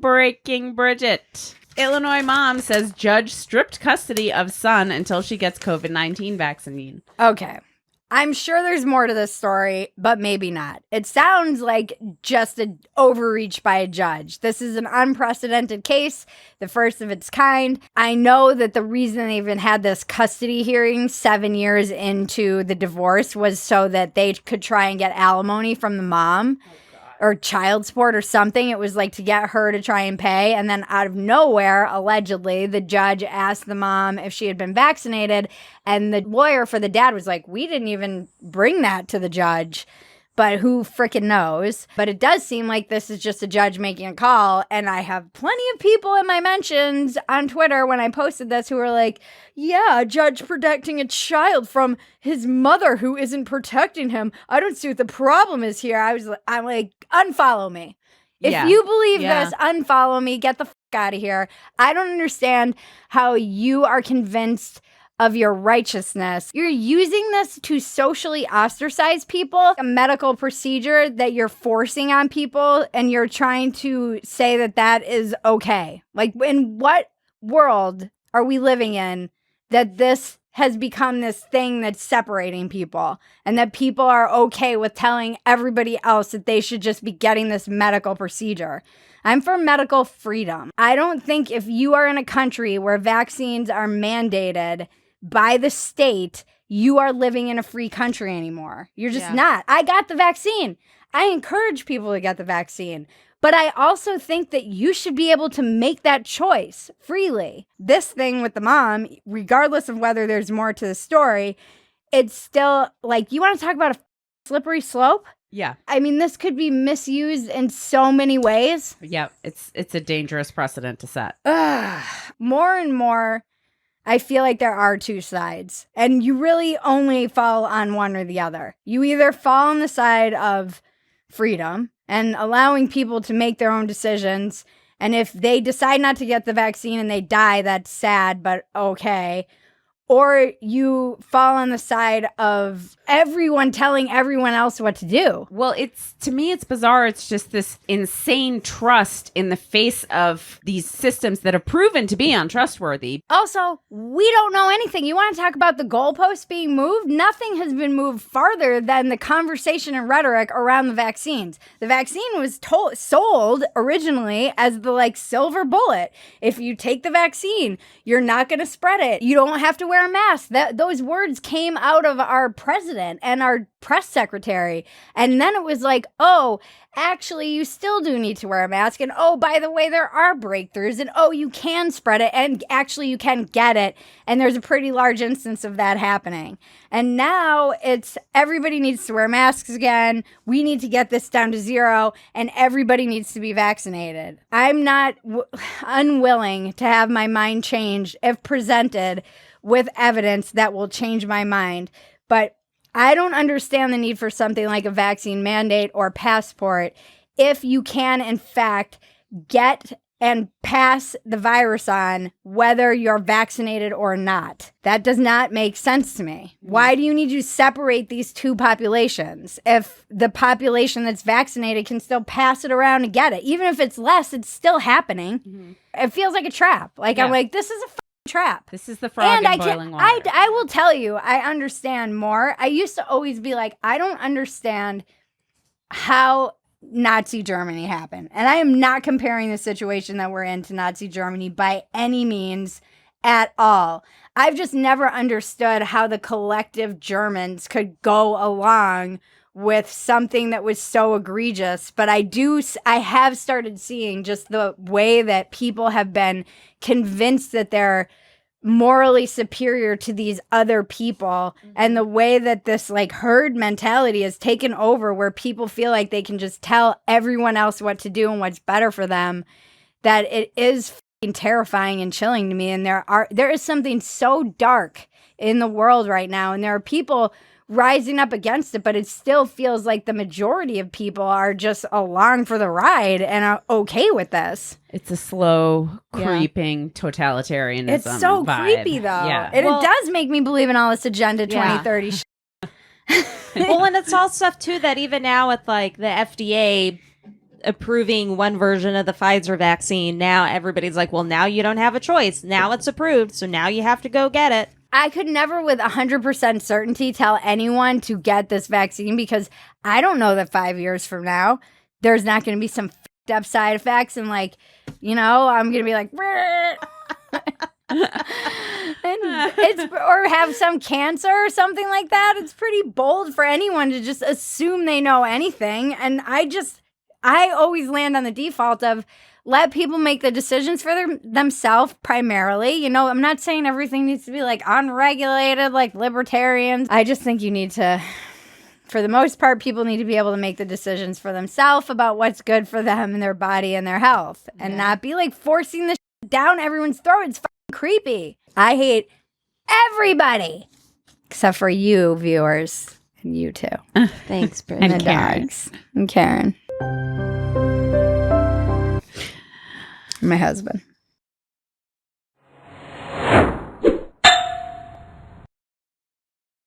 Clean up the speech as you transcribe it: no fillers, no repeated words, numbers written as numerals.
Breaking Bridget. Illinois mom says judge stripped custody of son until she gets COVID-19 vaccine. Okay. I'm sure there's more to this story, but maybe not. It sounds like just an overreach by a judge. This is an unprecedented case, the first of its kind. I know that the reason they even had this custody hearing 7 years into the divorce was so that they could try and get alimony from the mom. Or child support or something. It was like to get her to try and pay. And then out of nowhere, allegedly, the judge asked the mom if she had been vaccinated. And the lawyer for the dad was like, we didn't even bring that to the judge. But who freaking knows? But it does seem like this is just a judge making a call. And I have plenty of people in my mentions on Twitter when I posted this who were like, yeah, a judge protecting a child from his mother who isn't protecting him. I don't see what the problem is here. I'm like, unfollow me. If you believe this, unfollow me. Get the fuck out of here. I don't understand how you are convinced of your righteousness. You're using this to socially ostracize people, a medical procedure that you're forcing on people, and you're trying to say that that is okay. Like, in what world are we living in that this has become this thing that's separating people, and that people are okay with telling everybody else that they should just be getting this medical procedure? I'm for medical freedom. I don't think if you are in a country where vaccines are mandated by the state, you are living in a free country anymore. You're just not. I got the vaccine. I encourage people to get the vaccine. But I also think that you should be able to make that choice freely. This thing with the mom, regardless of whether there's more to the story, it's still like, you want to talk about a slippery slope? Yeah. I mean, this could be misused in so many ways. Yeah, it's a dangerous precedent to set. More and more, I feel like there are two sides, and you really only fall on one or the other. You either fall on the side of freedom and allowing people to make their own decisions, and if they decide not to get the vaccine and they die, that's sad, but okay. Or you fall on the side of everyone telling everyone else what to do. Well, to me, it's bizarre. It's just this insane trust in the face of these systems that have proven to be untrustworthy. Also, we don't know anything. You want to talk about the goalposts being moved? Nothing has been moved farther than the conversation and rhetoric around the vaccines. The vaccine was sold originally as the silver bullet. If you take the vaccine, you're not going to spread it. You don't have to wear a mask. Those words came out of our president and our press secretary. And then it was like, oh, actually, you still do need to wear a mask. And oh, by the way, there are breakthroughs. And oh, you can spread it. And actually, you can get it. And there's a pretty large instance of that happening. And now it's everybody needs to wear masks again. We need to get this down to 0. And everybody needs to be vaccinated. I'm not unwilling to have my mind changed if presented with evidence that will change my mind. But I don't understand the need for something like a vaccine mandate or passport if you can, in fact, get and pass the virus on whether you're vaccinated or not. That does not make sense to me. Why do you need to separate these two populations if the population that's vaccinated can still pass it around and get it? Even if it's less, it's still happening. Mm-hmm. It feels like a trap. I'm like, this is a trap. This is the frog in boiling water. I will tell you, I understand more. I used to always be like, I don't understand how Nazi Germany happened. And I am not comparing the situation that we're in to Nazi Germany by any means at all. I've just never understood how the collective Germans could go along with something that was so egregious. But I have started seeing just the way that people have been convinced that they're morally superior to these other people, and the way that this herd mentality has taken over, where people feel like they can just tell everyone else what to do and what's better for them, that it is terrifying and chilling to me. And there is something so dark in the world right now, and there are people rising up against it, but it still feels like the majority of people are just along for the ride and are okay with this. It's a slow, creeping totalitarianism. It's so vibe. Creepy, though. Yeah. And it does make me believe in all this Agenda 2030 Well, and it's all stuff, too, that even now with, the FDA approving one version of the Pfizer vaccine, now everybody's like, well, now you don't have a choice. Now it's approved, so now you have to go get it. I could never with 100% certainty tell anyone to get this vaccine because I don't know that 5 years from now, there's not going to be some f***ed up side effects and like, you know, I'm going to be like, or have some cancer or something like that. It's pretty bold for anyone to just assume they know anything. And I always land on the default of let people make the decisions for themselves primarily. You know, I'm not saying everything needs to be like unregulated, like libertarians. I just think you need to, for the most part, people need to be able to make the decisions for themselves about what's good for them and their body and their health and not be like forcing this down everyone's throat. It's creepy. I hate everybody except for you viewers and you too. Thanks, Bridget. And the dogs. And Karen. My husband.